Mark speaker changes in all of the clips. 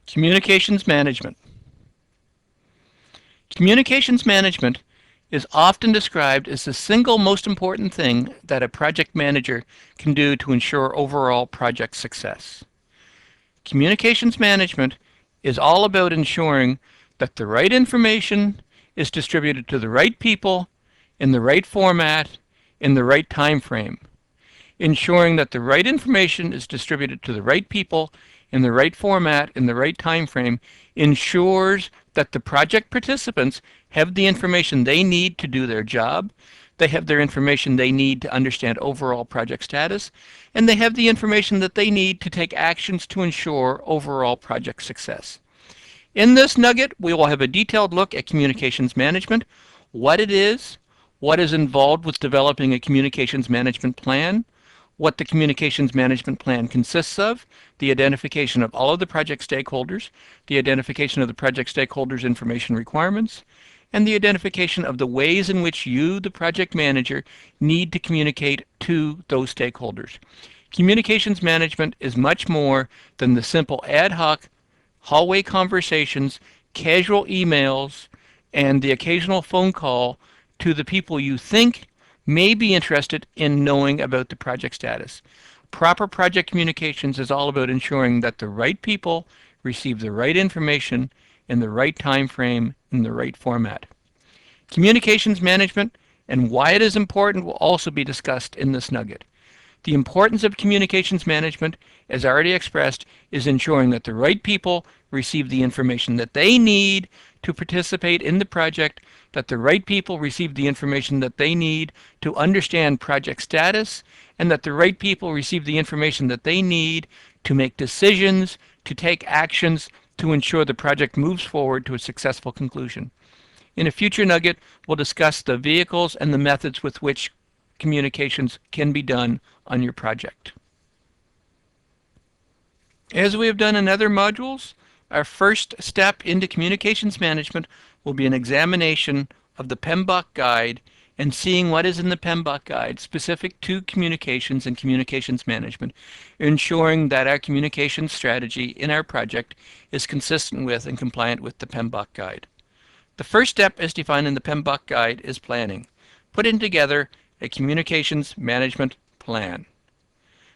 Speaker 1: Communications management. Communications management is often described as the single most important thing that a project manager can do to ensure overall project success. Communications management is all about ensuring that the right information is distributed to the right people in the right format in the right time frame. Ensuring that the right information is distributed to the right people in the right format in the right time frame ensures that the project participants have the information they need to do their job, they have their information they need to understand overall project status, and they have the information that they need to take actions to ensure overall project success. In this nugget, we will have a detailed look at communications management, what it is, what is involved with developing a communications management plan, what the communications management plan consists of, the identification of all of the project stakeholders, the identification of the project stakeholders' information requirements, and the identification of the ways in which you, the project manager, need to communicate to those stakeholders. Communications management is much more than the simple ad hoc hallway conversations, casual emails, and the occasional phone call to the people you think may be interested in knowing about the project status. Proper project communications is all about ensuring that the right people receive the right information in the right time frame in the right format. Communications management and why it is important will also be discussed in this nugget. The importance of communications management, as already expressed, is ensuring that the right people receive the information that they need to participate in the project, that the right people receive the information that they need to understand project status, and that the right people receive the information that they need to make decisions, to take actions, to ensure the project moves forward to a successful conclusion. In a future nugget, we'll discuss the vehicles and the methods with which communications can be done on your project. As we have done in other modules, our first step into communications management will be an examination of the PMBOK guide and seeing what is in the PMBOK guide specific to communications and communications management, ensuring that our communications strategy in our project is consistent with and compliant with the PMBOK guide. The first step as defined in the PMBOK guide is planning, putting together a communications management plan.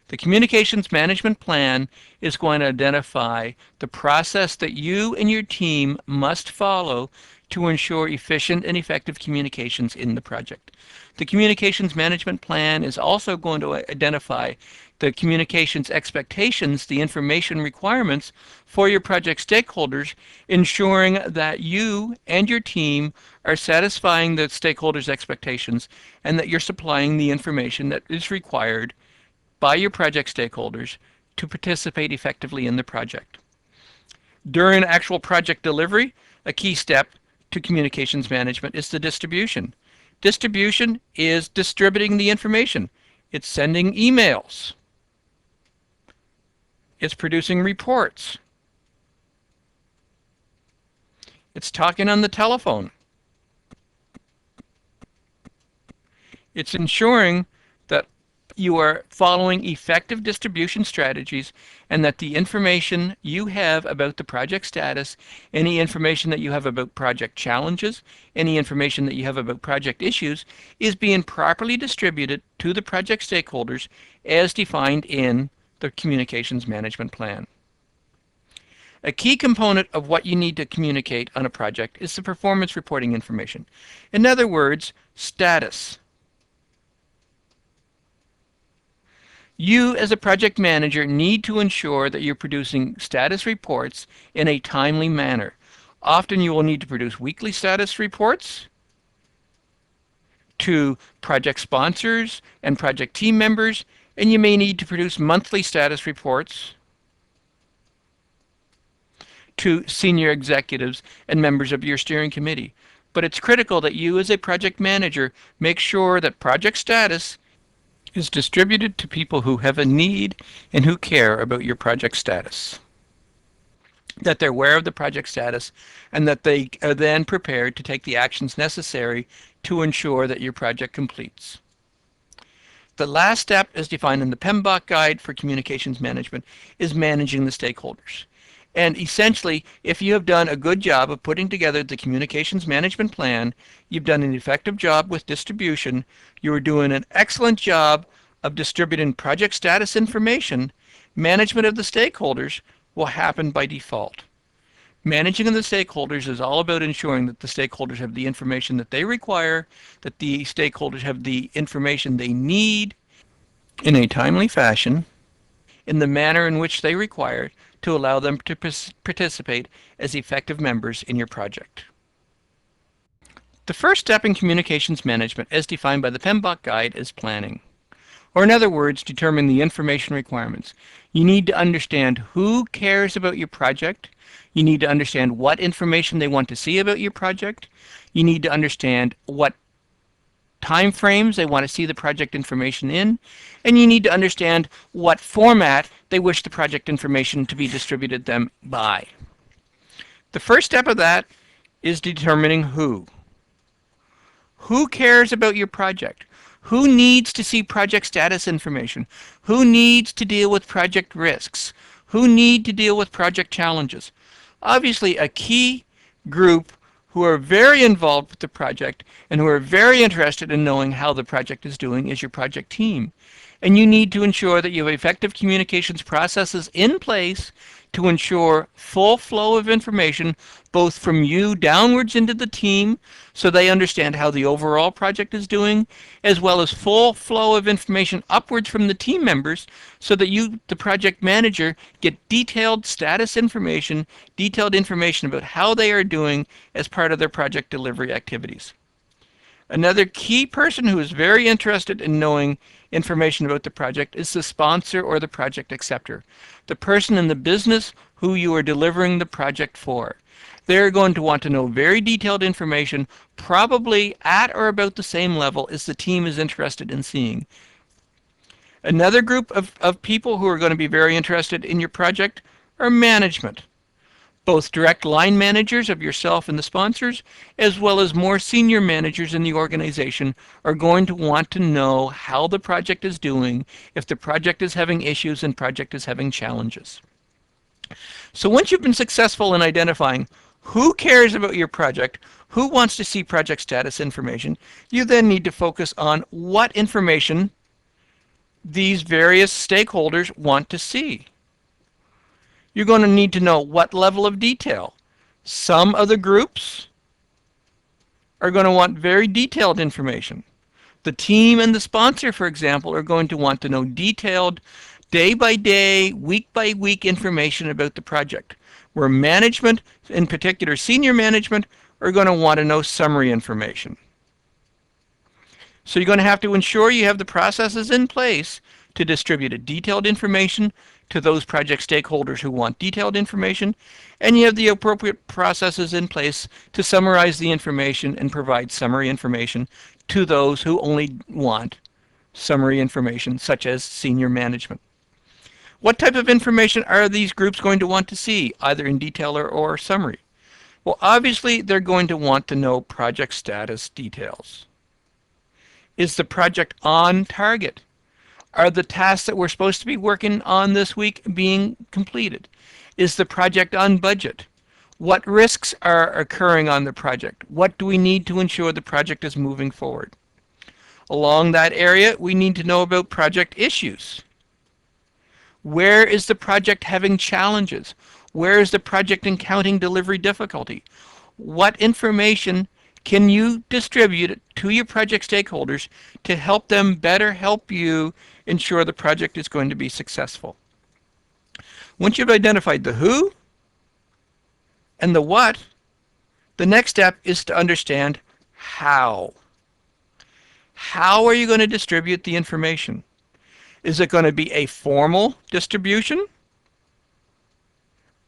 Speaker 1: The communications management plan is going to identify the process that you and your team must follow to ensure efficient and effective communications in the project. The communications management plan is also going to identify the communications expectations, the information requirements for your project stakeholders, ensuring that you and your team are satisfying the stakeholders' expectations and that you're supplying the information that is required by your project stakeholders to participate effectively in the project. During actual project delivery, a key step to communications management is the distribution. Distribution is distributing the information. It's sending emails. It's producing reports. It's talking on the telephone. It's ensuring that you are following effective distribution strategies and that the information you have about the project status, any information that you have about project challenges, any information that you have about project issues is being properly distributed to the project stakeholders as defined in the communications management plan. A key component of what you need to communicate on a project is the performance reporting information. In other words, status. You, as a project manager, need to ensure that you're producing status reports in a timely manner. Often you will need to produce weekly status reports to project sponsors and project team members, and you may need to produce monthly status reports to senior executives and members of your steering committee. But it's critical that you, as a project manager, make sure that project status is distributed to people who have a need and who care about your project status. That they're aware of the project status and that they are then prepared to take the actions necessary to ensure that your project completes. The last step, as defined in the PMBOK guide for communications management, is managing the stakeholders. And essentially, if you have done a good job of putting together the communications management plan, you've done an effective job with distribution, you are doing an excellent job of distributing project status information, management of the stakeholders will happen by default. Managing of the stakeholders is all about ensuring that the stakeholders have the information that they require, that the stakeholders have the information they need in a timely fashion, in the manner in which they require to allow them to participate as effective members in your project. The first step in communications management, as defined by the PMBOK guide, is planning. Or in other words, determine the information requirements. You need to understand who cares about your project. You need to understand what information they want to see about your project. You need to understand what time frames they want to see the project information in, and you need to understand what format they wish the project information to be distributed them by. The first step of that is determining who. Who cares about your project? Who needs to see project status information? Who needs to deal with project risks? Who need to deal with project challenges? Obviously, a key group who are very involved with the project and who are very interested in knowing how the project is doing is your project team. And you need to ensure that you have effective communications processes in place to ensure full flow of information both from you downwards into the team so they understand how the overall project is doing, as well as full flow of information upwards from the team members so that you, the project manager, get detailed status information, detailed information about how they are doing as part of their project delivery activities. Another key person who is very interested in knowing information about the project is the sponsor or the project acceptor, the person in the business who you are delivering the project for. They're going to want to know very detailed information, probably at or about the same level as the team is interested in seeing. Another group of people who are going to be very interested in your project are management. Both direct line managers of yourself and the sponsors, as well as more senior managers in the organization, are going to want to know how the project is doing, if the project is having issues and project is having challenges. So once you've been successful in identifying who cares about your project, who wants to see project status information, you then need to focus on what information these various stakeholders want to see. You're going to need to know what level of detail. Some of the groups are going to want very detailed information. The team and the sponsor, for example, are going to want to know detailed day-by-day, week-by-week information about the project, where management, in particular senior management, are going to want to know summary information. So you're going to have to ensure you have the processes in place to distribute a detailed information to those project stakeholders who want detailed information, and you have the appropriate processes in place to summarize the information and provide summary information to those who only want summary information, such as senior management. What type of information are these groups going to want to see, either in detail or summary? Well, obviously, they're going to want to know project status details. Is the project on target? Are the tasks that we're supposed to be working on this week being completed? Is the project on budget? What risks are occurring on the project? What do we need to ensure the project is moving forward? Along that area, we need to know about project issues. Where is the project having challenges? Where is the project encountering delivery difficulty? What information can you distribute to your project stakeholders to help them better help you ensure the project is going to be successful? Once you've identified the who and the what, the next step is to understand how. How are you going to distribute the information? Is it going to be a formal distribution?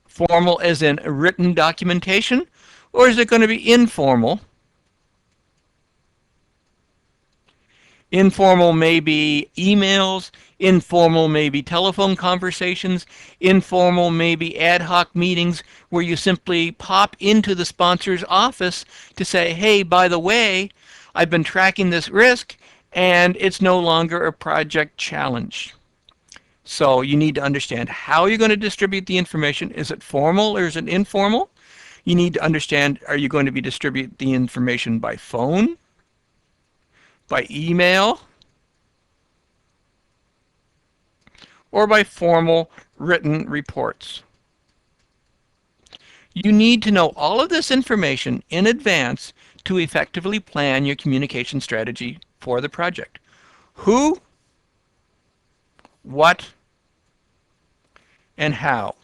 Speaker 1: Formal as in written documentation? Or is it going to be informal? Informal may be emails, informal may be telephone conversations, informal may be ad hoc meetings where you simply pop into the sponsor's office to say, hey, by the way, I've been tracking this risk and it's no longer a project challenge. So you need to understand how you're going to distribute the information. Is it formal or is it informal? You need to understand, are you going to be distribute the information by phone, by email, or by formal written reports? You need to know all of this information in advance to effectively plan your communication strategy for the project. Who, what, and how.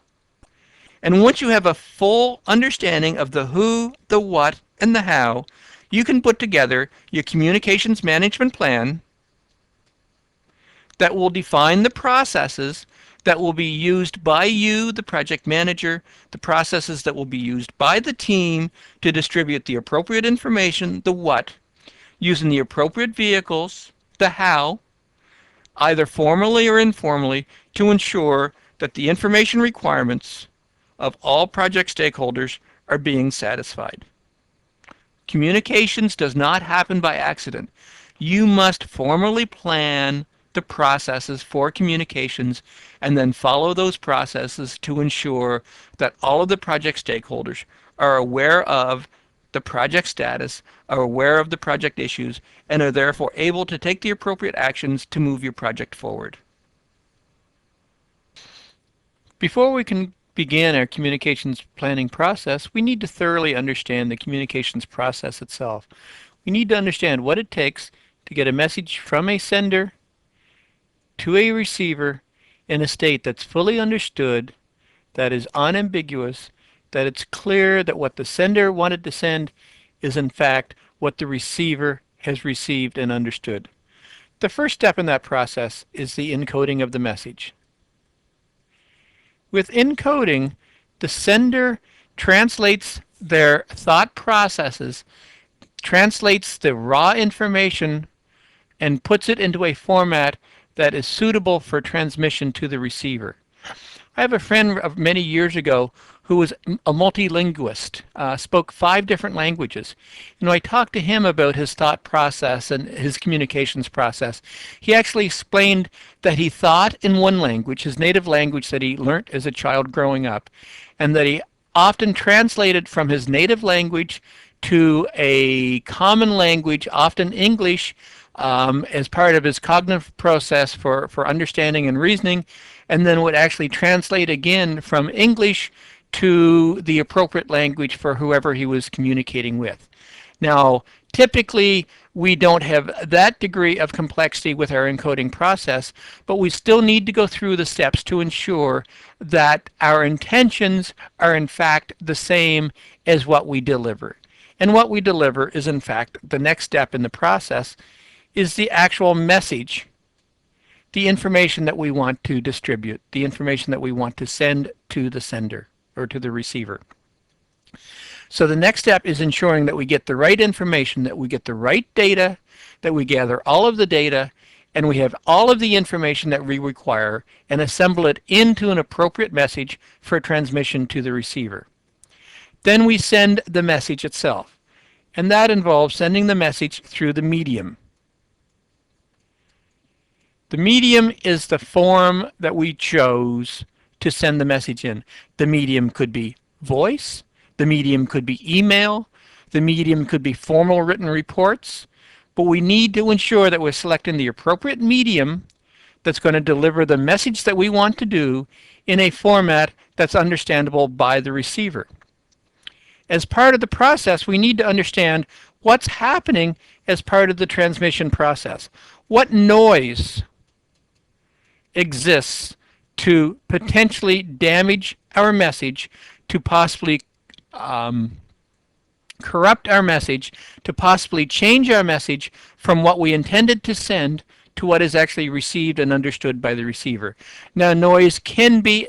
Speaker 1: And once you have a full understanding of the who, the what, and the how, you can put together your communications management plan that will define the processes that will be used by you, the project manager, the processes that will be used by the team to distribute the appropriate information, the what, using the appropriate vehicles, the how, either formally or informally, to ensure that the information requirements of all project stakeholders are being satisfied. Communications does not happen by accident. You must formally plan the processes for communications and then follow those processes to ensure that all of the project stakeholders are aware of the project status, are aware of the project issues, and are therefore able to take the appropriate actions to move your project forward. Before we can begin our communications planning process, we need to thoroughly understand the communications process itself. We need to understand what it takes to get a message from a sender to a receiver in a state that's fully understood, that is unambiguous, that it's clear that what the sender wanted to send is in fact what the receiver has received and understood. The first step in that process is the encoding of the message. With encoding, the sender translates their thought processes, translates the raw information, and puts it into a format that is suitable for transmission to the receiver. I have a friend of many years ago who was a multilinguist, spoke 5 different languages. And when I talked to him about his thought process and his communications process, he actually explained that he thought in one language, his native language that he learnt as a child growing up, and that he often translated from his native language to a common language, often English, as part of his cognitive process for understanding and reasoning, and then would actually translate again from English to the appropriate language for whoever he was communicating with. Now, typically, we don't have that degree of complexity with our encoding process, but we still need to go through the steps to ensure that our intentions are in fact the same as what we deliver. And what we deliver is in fact the next step in the process, is the actual message, the information that we want to distribute, the information that we want to send to the sender or to the receiver. So the next step is ensuring that we get the right information, that we get the right data, that we gather all of the data, and we have all of the information that we require and assemble it into an appropriate message for transmission to the receiver. Then we send the message itself, and that involves sending the message through the medium. The medium is the form that we chose to send the message in. The medium could be voice, the medium could be email, the medium could be formal written reports, but we need to ensure that we're selecting the appropriate medium that's going to deliver the message that we want to do in a format that's understandable by the receiver. As part of the process, we need to understand what's happening as part of the transmission process. What noise exists to potentially damage our message, to possibly corrupt our message, to possibly change our message from what we intended to send to what is actually received and understood by the receiver. Now, noise can be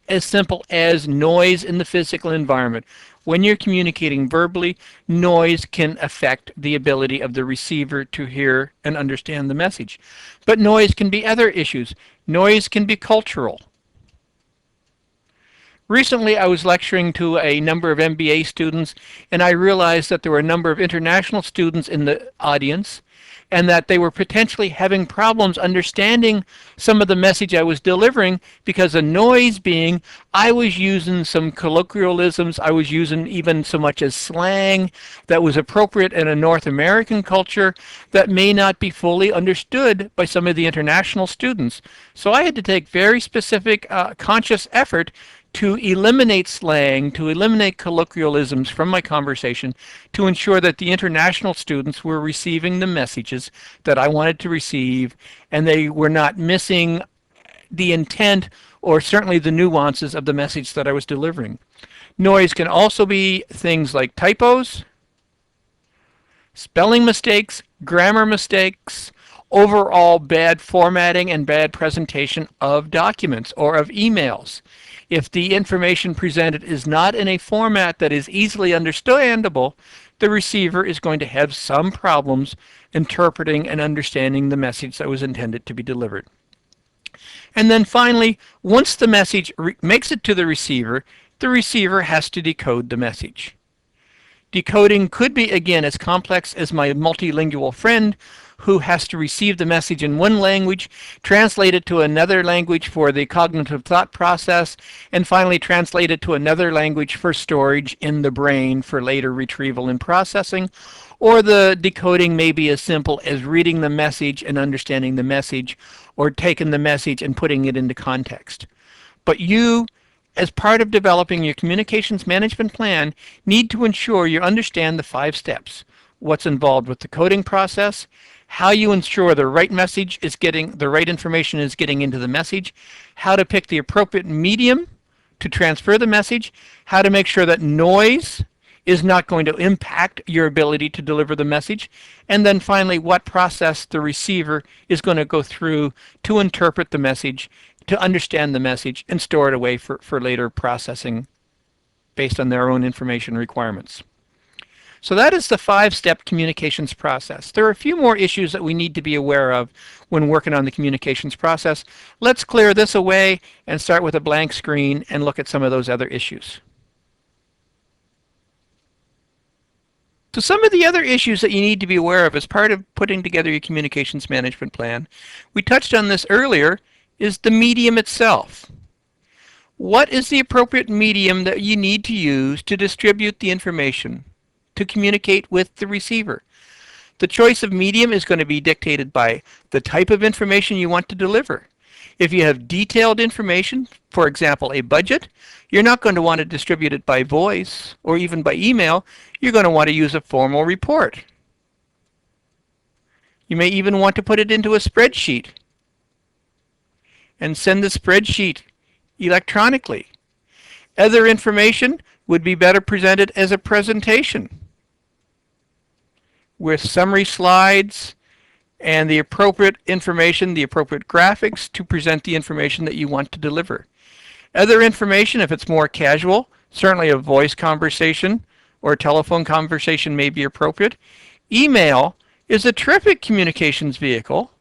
Speaker 1: as simple as noise in the physical environment. When you're communicating verbally, noise can affect the ability of the receiver to hear and understand the message. But noise can be other issues. Noise can be cultural. Recently, I was lecturing to a number of MBA students, and I realized that there were a number of international students in the audience, and that they were potentially having problems understanding some of the message I was delivering because the noise being I was using some colloquialisms, I was using even so much as slang that was appropriate in a North American culture that may not be fully understood by some of the international students. So I had to take very specific conscious effort to eliminate slang, to eliminate colloquialisms from my conversation, to ensure that the international students were receiving the messages that I wanted to receive, and they were not missing the intent or certainly the nuances of the message that I was delivering. Noise can also be things like typos, spelling mistakes, grammar mistakes, overall bad formatting and bad presentation of documents or of emails. If the information presented is not in a format that is easily understandable, the receiver is going to have some problems interpreting and understanding the message that was intended to be delivered. And then finally, once the message makes it to the receiver has to decode the message. Decoding could be, again, as complex as my multilingual friend who has to receive the message in one language, translate it to another language for the cognitive thought process, and finally translate it to another language for storage in the brain for later retrieval and processing. Or the decoding may be as simple as reading the message and understanding the message, or taking the message and putting it into context. But you, as part of developing your communications management plan, need to ensure you understand the 5 steps. What's involved with the coding process, how you ensure the right message is getting, the right information is getting into the message, how to pick the appropriate medium to transfer the message, how to make sure that noise is not going to impact your ability to deliver the message, and then finally what process the receiver is going to go through to interpret the message, to understand the message, and store it away for later processing based on their own information requirements. So that is the 5-step communications process. There are a few more issues that we need to be aware of when working on the communications process. Let's clear this away and start with a blank screen and look at some of those other issues. So some of the other issues that you need to be aware of as part of putting together your communications management plan, we touched on this earlier, is the medium itself. What is the appropriate medium that you need to use to distribute the information, to communicate with the receiver? The choice of medium is going to be dictated by the type of information you want to deliver. If you have detailed information, for example, a budget, you're not going to want to distribute it by voice or even by email. You're going to want to use a formal report. You may even want to put it into a spreadsheet and send the spreadsheet electronically. Other information would be better presented as a presentation with summary slides and the appropriate information, the appropriate graphics to present the information that you want to deliver. Other information, if it's more casual, certainly a voice conversation or a telephone conversation may be appropriate. Email is a terrific communications vehicle,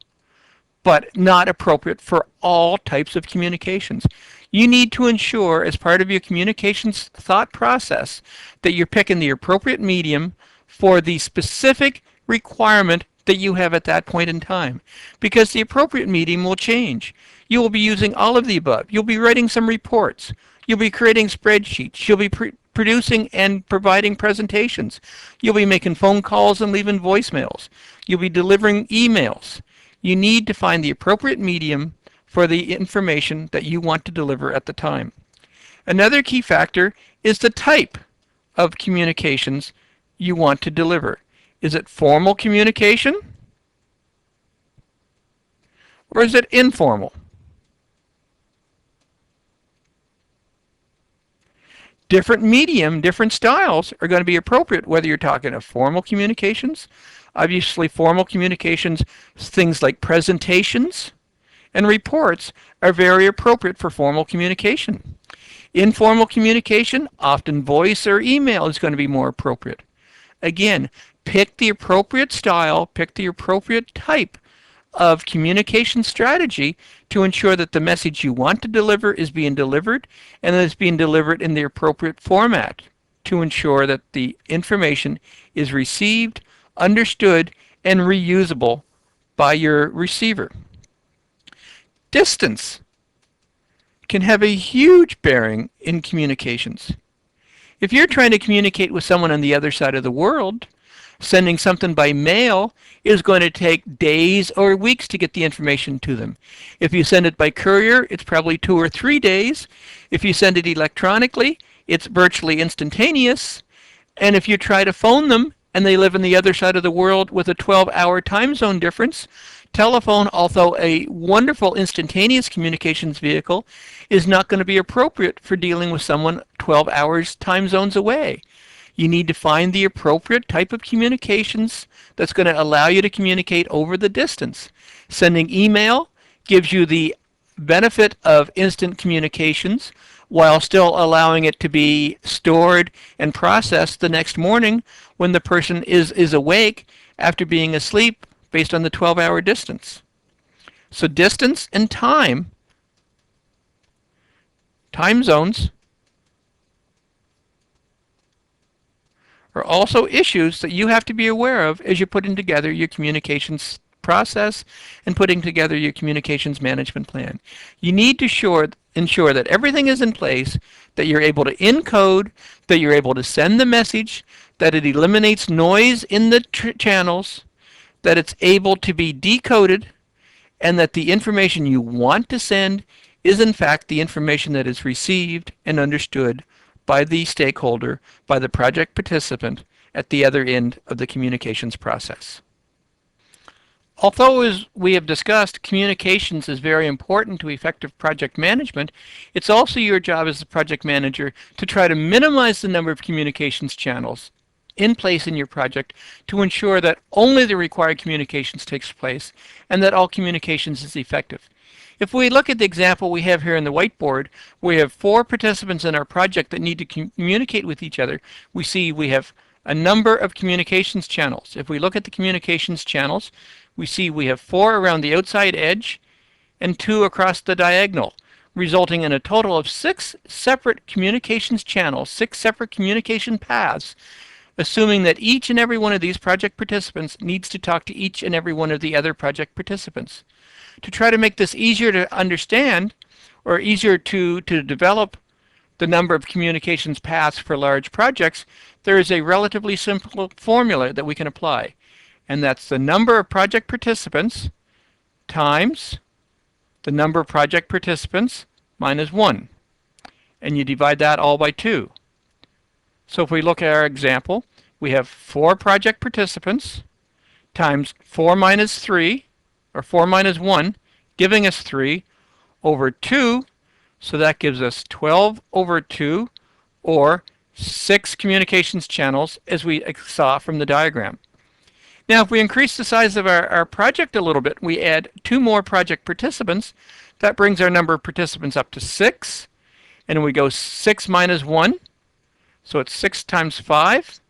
Speaker 1: but not appropriate for all types of communications. You need to ensure, as part of your communications thought process, that you're picking the appropriate medium for the specific requirement that you have at that point in time, because the appropriate medium will change. You will be using all of the above. You'll be writing some reports. You'll be creating spreadsheets. You'll be producing and providing presentations. You'll be making phone calls and leaving voicemails. You'll be delivering emails. You need to find the appropriate medium for the information that you want to deliver at the time. Another key factor is the type of communications you want to deliver. Is it formal communication? Or is it informal? Different medium, different styles are going to be appropriate whether you're talking of formal communications. Obviously, formal communications, things like presentations and reports, are very appropriate for formal communication. Informal communication, often voice or email is going to be more appropriate. Again, pick the appropriate style, pick the appropriate type of communication strategy to ensure that the message you want to deliver is being delivered and that it's being delivered in the appropriate format to ensure that the information is received, understood, and reusable by your receiver. Distance can have a huge bearing in communications. If you're trying to communicate with someone on the other side of the world, sending something by mail is going to take days or weeks to get the information to them. If you send it by courier, it's probably 2 or 3 days. If you send it electronically, it's virtually instantaneous. And if you try to phone them and they live on the other side of the world with a 12-hour time zone difference, telephone, although a wonderful instantaneous communications vehicle, is not going to be appropriate for dealing with someone 12 hours time zones away. You need to find the appropriate type of communications that's going to allow you to communicate over the distance. Sending email gives you the benefit of instant communications while still allowing it to be stored and processed the next morning when the person is awake after being asleep based on the 12-hour distance. So distance and time zones, are also issues that you have to be aware of as you're putting together your communications process and putting together your communications management plan. You need to ensure that everything is in place, that you're able to encode, that you're able to send the message, that it eliminates noise in the channels, that it's able to be decoded, and that the information you want to send is in fact the information that is received and understood by the stakeholder, by the project participant at the other end of the communications process. Although, as we have discussed, communications is very important to effective project management, it's also your job as the project manager to try to minimize the number of communications channels in place in your project to ensure that only the required communications takes place and that all communications is effective. If we look at the example we have here in the whiteboard, we have 4 participants in our project that need to communicate with each other. We see we have a number of communications channels. If we look at the communications channels, we see we have 4 around the outside edge and 2 across the diagonal, resulting in a total of 6 separate communications channels, 6 separate communication paths, assuming that each and every one of these project participants needs to talk to each and every one of the other project participants. To try to make this easier to understand or easier to develop the number of communications paths for large projects, there is a relatively simple formula that we can apply. And that's the number of project participants times the number of project participants minus 1. And you divide that all by 2. So if we look at our example, we have 4 project participants times 4 minus 3, or 4 minus 1, giving us 3, over 2, so that gives us 12 over 2, or 6 communications channels, as we saw from the diagram. Now, if we increase the size of our project a little bit, we add 2 more project participants, that brings our number of participants up to 6, and we go 6 minus 1, so it's 6 times 5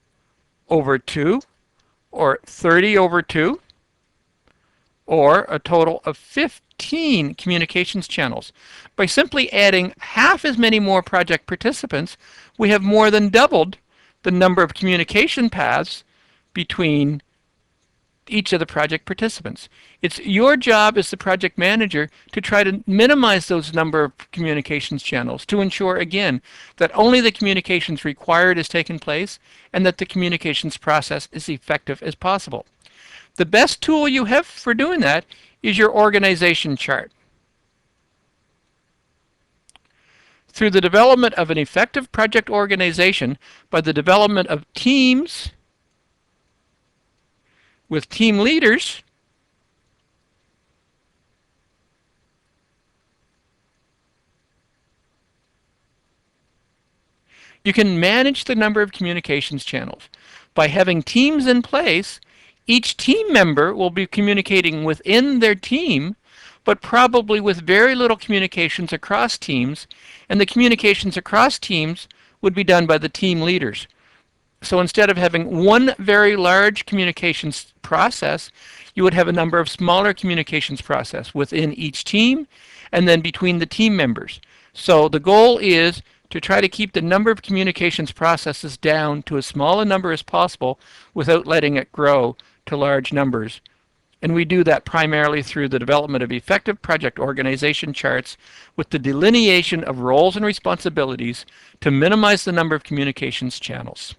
Speaker 1: over 2, or 30 over 2, or a total of 15 communications channels. By simply adding half as many more project participants, we have more than doubled the number of communication paths between each of the project participants. It's your job as the project manager to try to minimize those number of communications channels to ensure, again, that only the communications required is taking place and that the communications process is effective as possible. The best tool you have for doing that is your organization chart. Through the development of an effective project organization by the development of teams with team leaders, you can manage the number of communications channels. By having teams in place, each team member will be communicating within their team, but probably with very little communications across teams, and the communications across teams would be done by the team leaders. So instead of having one very large communications process, you would have a number of smaller communications process within each team and then between the team members. So the goal is to try to keep the number of communications processes down to as small a number as possible without letting it grow to large numbers. And we do that primarily through the development of effective project organization charts with the delineation of roles and responsibilities to minimize the number of communications channels.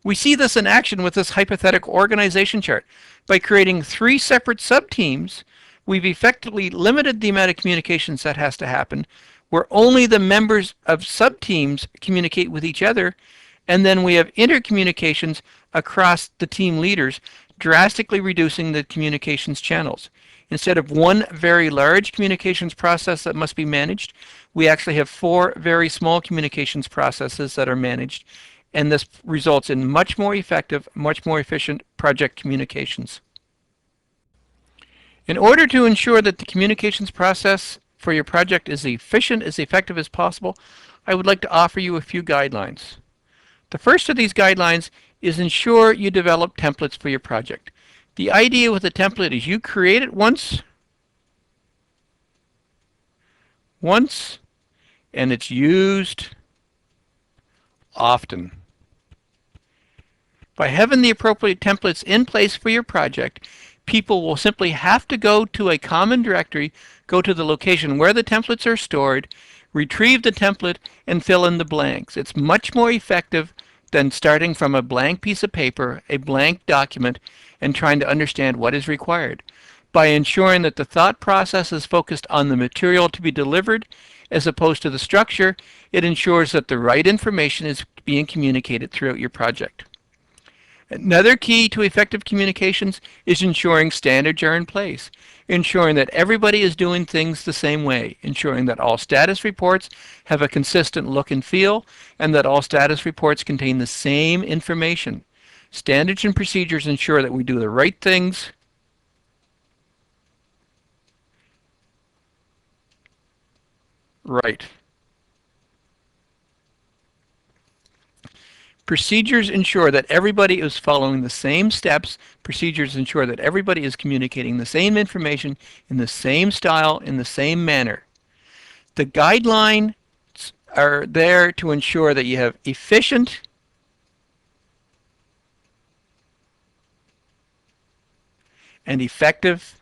Speaker 1: We see this in action with this hypothetical organization chart. By creating 3 separate sub-teams, we've effectively limited the amount of communications that has to happen, where only the members of sub-teams communicate with each other, and then we have intercommunications across the team leaders, drastically reducing the communications channels. Instead of one very large communications process that must be managed, we actually have 4 very small communications processes that are managed, and this results in much more effective, much more efficient project communications. In order to ensure that the communications process for your project is efficient, as effective as possible, I would like to offer you a few guidelines. The first of these guidelines is ensure you develop templates for your project. The idea with a template is you create it once, and it's used often. By having the appropriate templates in place for your project, people will simply have to go to a common directory, go to the location where the templates are stored, retrieve the template, and fill in the blanks. It's much more effective than starting from a blank piece of paper, a blank document, and trying to understand what is required. By ensuring that the thought process is focused on the material to be delivered as opposed to the structure, it ensures that the right information is being communicated throughout your project. Another key to effective communications is ensuring standards are in place, ensuring that everybody is doing things the same way, ensuring that all status reports have a consistent look and feel, and that all status reports contain the same information. Standards and procedures ensure that we do the right things right. Procedures ensure that everybody is following the same steps. Procedures ensure that everybody is communicating the same information in the same style, in the same manner. The guidelines are there to ensure that you have efficient and effective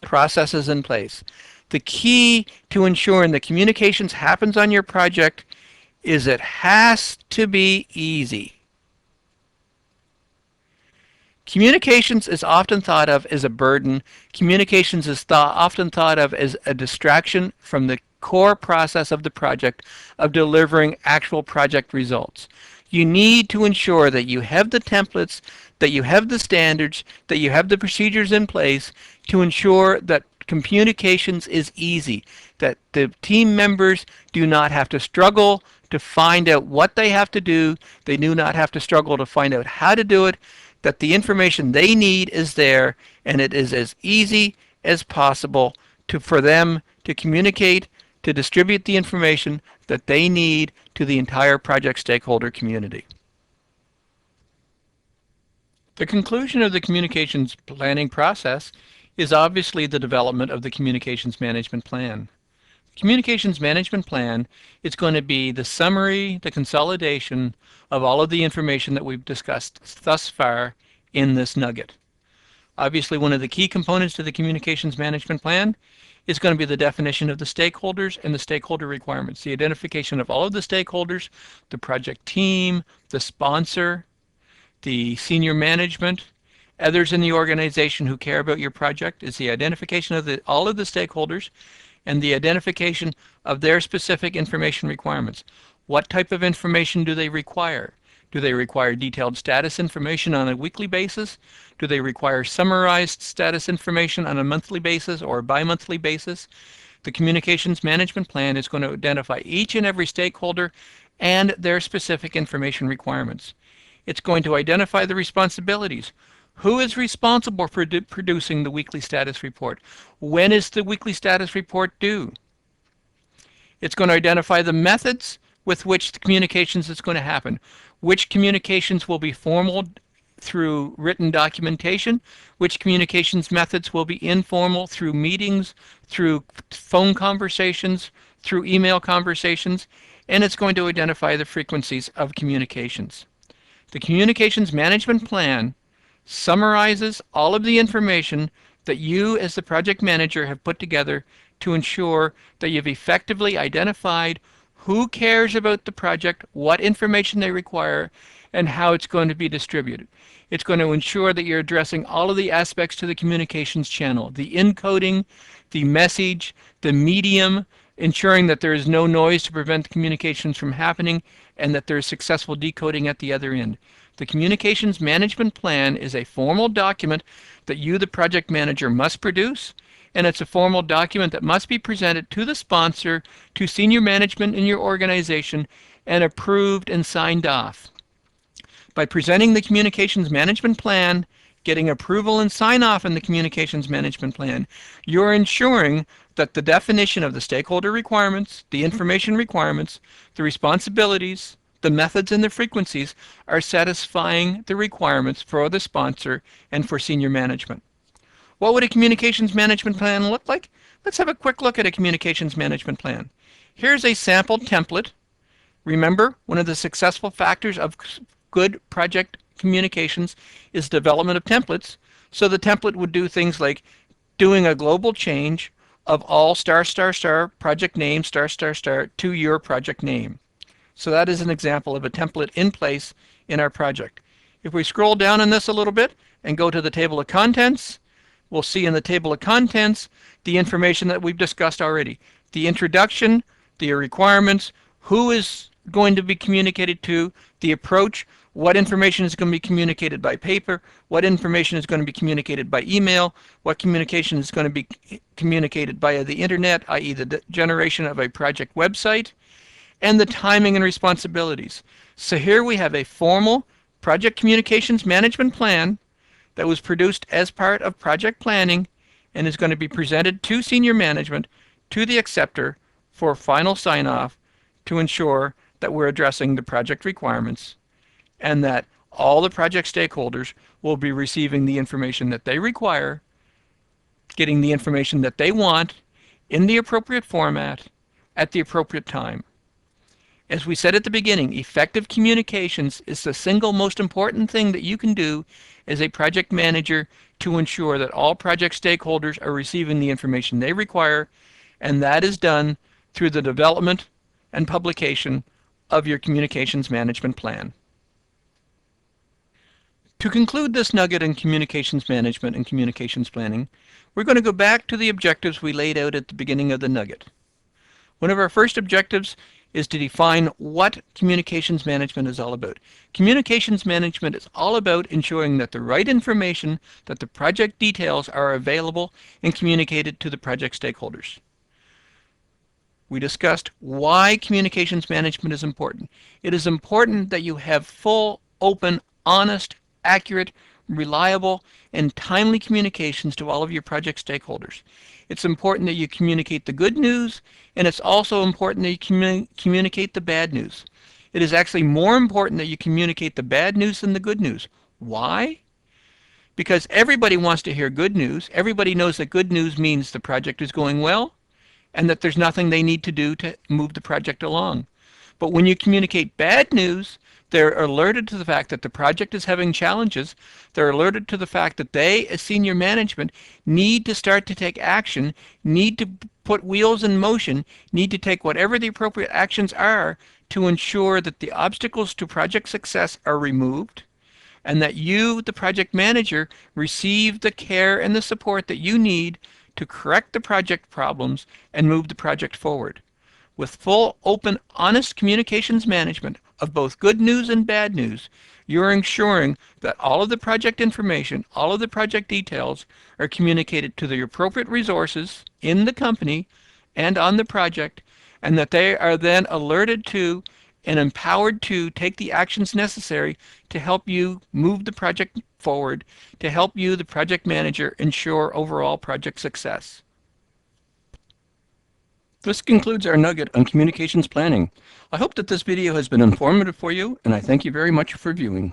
Speaker 1: processes in place. The key to ensuring that communications happens on your project is it has to be easy. Communications is often thought of as a burden. Communications is often thought of as a distraction from the core process of the project of delivering actual project results. You need to ensure that you have the templates, that you have the standards, that you have the procedures in place to ensure that communications is easy, that the team members do not have to struggle to find out what they have to do. They do not have to struggle to find out how to do it, that the information they need is there, and it is as easy as possible for them to communicate, to distribute the information that they need to the entire project stakeholder community. The conclusion of the communications planning process is obviously the development of the communications management plan. The communications management plan is going to be the summary, the consolidation of all of the information that we've discussed thus far in this nugget. Obviously, one of the key components to the communications management plan is going to be the definition of the stakeholders and the stakeholder requirements, the identification of all of the stakeholders, the project team, the sponsor, the senior management, others in the organization who care about your project, is the identification of all of the stakeholders and the identification of their specific information requirements. What type of information do they require? Do they require detailed status information on a weekly basis? Do they require summarized status information on a monthly basis or a bi-monthly basis? The communications management plan is going to identify each and every stakeholder and their specific information requirements. It's going to identify the responsibilities. Who is responsible for producing the weekly status report? When is the weekly status report due? It's going to identify the methods with which the communications is going to happen. Which communications will be formal through written documentation, which communications methods will be informal through meetings, through phone conversations, through email conversations, and it's going to identify the frequencies of communications. The communications management plan summarizes all of the information that you as the project manager have put together to ensure that you've effectively identified who cares about the project, what information they require, and how it's going to be distributed. It's going to ensure that you're addressing all of the aspects to the communications channel, the encoding, the message, the medium, ensuring that there is no noise to prevent the communications from happening, and that there is successful decoding at the other end. The communications management plan is a formal document that you, the project manager, must produce, and it's a formal document that must be presented to the sponsor, to senior management in your organization, and approved and signed off. By presenting the communications management plan, getting approval and sign-off in the communications management plan, you're ensuring that the definition of the stakeholder requirements, the information requirements, the responsibilities, the methods, and the frequencies are satisfying the requirements for the sponsor and for senior management. What would a communications management plan look like? Let's have a quick look at a communications management plan. Here's a sample template. Remember, one of the successful factors of good project communications is development of templates. So the template would do things like doing a global change of all project name to your project name. So that is an example of a template in place in our project. If we scroll down on this a little bit and go to the table of contents, we'll see in the table of contents the information that we've discussed already. The introduction, the requirements, who is going to be communicated to, the approach, what information is going to be communicated by paper, what information is going to be communicated by email, what communication is going to be communicated via the internet, i.e. the generation of a project website, and the timing and responsibilities. So here we have a formal project communications management plan that was produced as part of project planning and is going to be presented to senior management, to the acceptor, for final sign-off to ensure that we're addressing the project requirements and that all the project stakeholders will be receiving the information that they require, getting the information that they want in the appropriate format at the appropriate time. As we said at the beginning, effective communications is the single most important thing that you can do as a project manager to ensure that all project stakeholders are receiving the information they require, and that is done through the development and publication of your communications management plan. To conclude this nugget in communications management and communications planning, we're going to go back to the objectives we laid out at the beginning of the nugget. One of our first objectives is to define what communications management is all about. Communications management is all about ensuring that the right information, that the project details are available and communicated to the project stakeholders. We discussed why communications management is important. It is important that you have full, open, honest, accurate, reliable, and timely communications to all of your project stakeholders. It's important that you communicate the good news, and it's also important that you communicate the bad news. It is actually more important that you communicate the bad news than the good news. Why? Because everybody wants to hear good news. Everybody knows that good news means the project is going well and that there's nothing they need to do to move the project along. But when you communicate bad news, they're alerted to the fact that the project is having challenges. They're alerted to the fact that they, as senior management, need to start to take action, need to put wheels in motion, need to take whatever the appropriate actions are to ensure that the obstacles to project success are removed, and that you, the project manager, receive the care and the support that you need to correct the project problems and move the project forward. With full, open, honest communications management of both good news and bad news, you're ensuring that all of the project information, all of the project details are communicated to the appropriate resources in the company and on the project, and that they are then alerted to and empowered to take the actions necessary to help you move the project forward, to help you, the project manager, ensure overall project success. This concludes our nugget on communications planning. I hope that this video has been informative for you, and I thank you very much for viewing.